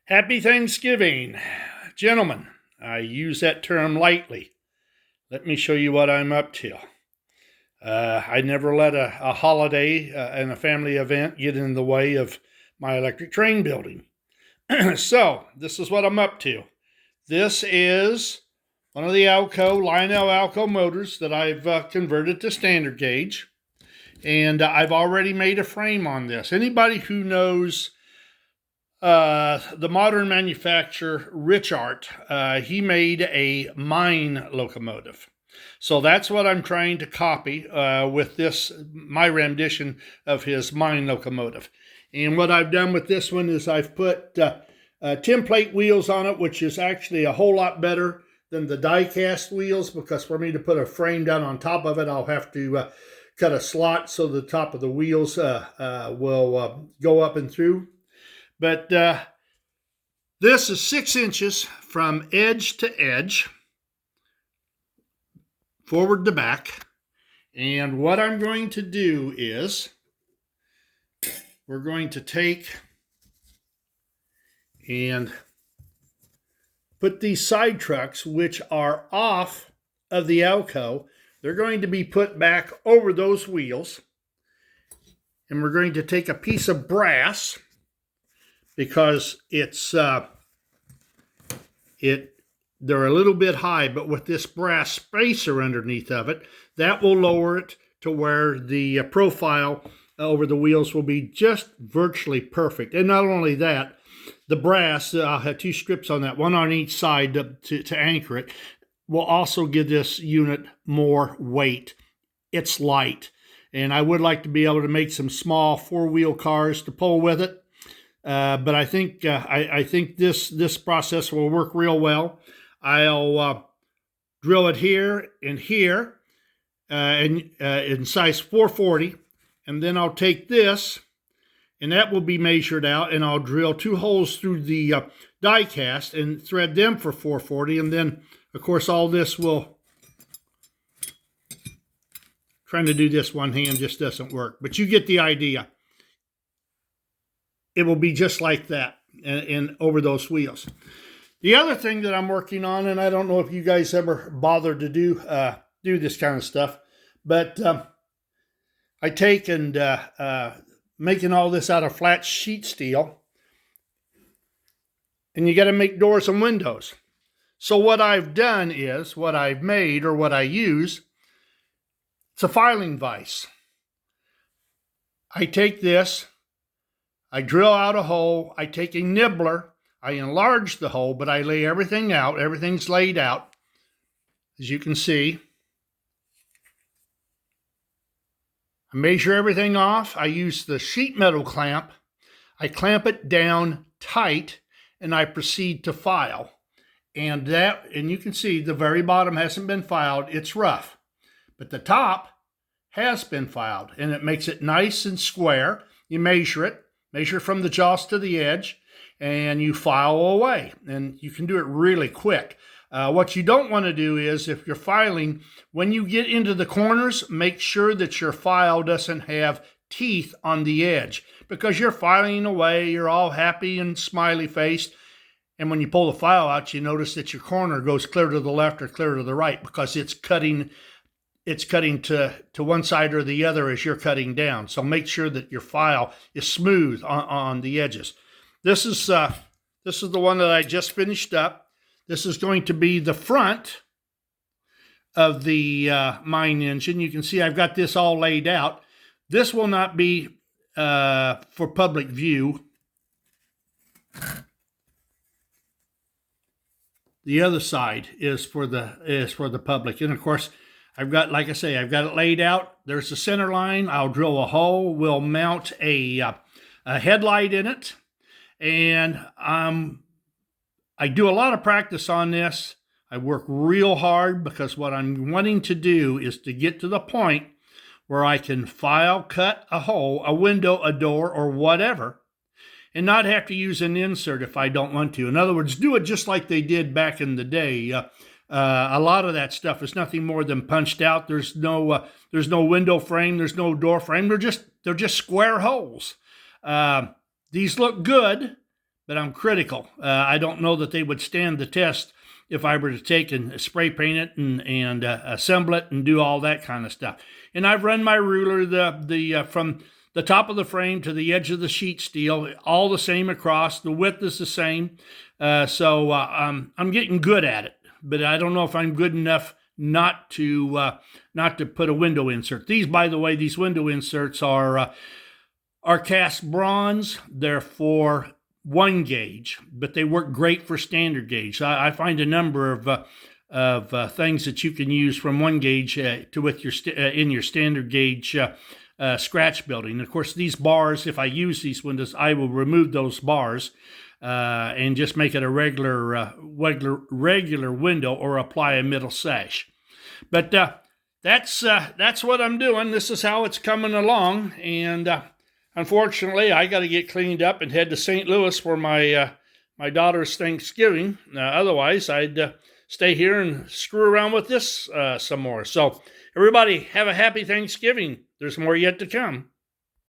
Happy Thanksgiving. Gentlemen, I use that term lightly. Let me show you what I'm up to. I never let a holiday and a family event get in the way of my electric train building. So, this is what I'm up to. This is one of the Lionel Alco motors that I've converted to standard gauge. And I've already made a frame on this. Anybody who knows the modern manufacturer Richart, he made a mine locomotive. So that's what I'm trying to copy with this, my rendition of his mine locomotive. And what I've done with this one is I've put template wheels on it, which is actually a whole lot better than the die-cast wheels, because for me to put a frame down on top of it, I'll have to cut a slot so the top of the wheels will go up and through. But this is 6 inches from edge to edge, forward to back. And what I'm going to do is we're going to take and put these side trucks, which are off of the Alco, they're going to be put back over those wheels. And we're going to take a piece of brass, because they're a little bit high, but with this brass spacer underneath of it, that will lower it to where the profile over the wheels will be just virtually perfect. And not only that, the brass, I'll have 2 strips on that, one on each side to anchor it, will also give this unit more weight. It's light. And I would like to be able to make some small 4-wheel cars to pull with it. But I think this process will work real well. I'll drill it here and here in size 440, and then I'll take this, and that will be measured out, and I'll drill 2 holes through the die cast and thread them for 440, and then of course all this will. Trying to do this one hand just doesn't work, but you get the idea. It will be just like that and over those wheels. The other thing that I'm working on, and I don't know if you guys ever bothered to do this kind of stuff, but I take and making all this out of flat sheet steel, and you got to make doors and windows. So what I've done is, what I've made, or what I use, it's a filing vise. I take this, I drill out a hole, I take a nibbler, I enlarge the hole, but I lay everything out. Everything's laid out, as you can see. I measure everything off. I use the sheet metal clamp. I clamp it down tight, and I proceed to file. And you can see the very bottom hasn't been filed. It's rough. But the top has been filed, and it makes it nice and square. You measure it. Measure from the jaws to the edge, and you file away. And you can do it really quick. What you don't want to do is, if you're filing, when you get into the corners, make sure that your file doesn't have teeth on the edge, because you're filing away, you're all happy and smiley faced, and when you pull the file out, you notice that your corner goes clear to the left or clear to the right, because it's cutting to one side or the other as you're cutting down. So make sure that your file is smooth on the edges. This is the one that I just finished up. This is going to be the front of the mine engine. You can see I've got this all laid out. This will not be for public view. The other side is for the public, and of course, I've got, like I say, I've got it laid out. There's the center line. I'll drill a hole. We'll mount a headlight in it. And I do a lot of practice on this. I work real hard, because what I'm wanting to do is to get to the point where I can file, cut a hole, a window, a door, or whatever, and not have to use an insert if I don't want to. In other words, do it just like they did back in the day. A lot of that stuff is nothing more than punched out. There's no window frame. There's no door frame. They're just square holes. These look good, but I'm critical. I don't know that they would stand the test if I were to take and spray paint it and assemble it and do all that kind of stuff. And I've run my ruler from the top of the frame to the edge of the sheet steel, all the same across. The width is the same. So I'm getting good at it, but I don't know if I'm good enough not to put a window insert. These, by the way, these window inserts are cast bronze. They're for 1 gauge, but they work great for standard gauge. I find a number of things that you can use from 1 gauge to with your in your standard gauge scratch building. Of course, these bars, if I use these windows, I will remove those bars and just make it a regular window, or apply a middle sash. But that's what I'm doing. This is how it's coming along, and unfortunately, I got to get cleaned up and head to St. Louis for my daughter's Thanksgiving. Otherwise, I'd stay here and screw around with this some more. So, everybody, have a happy Thanksgiving. There's more yet to come.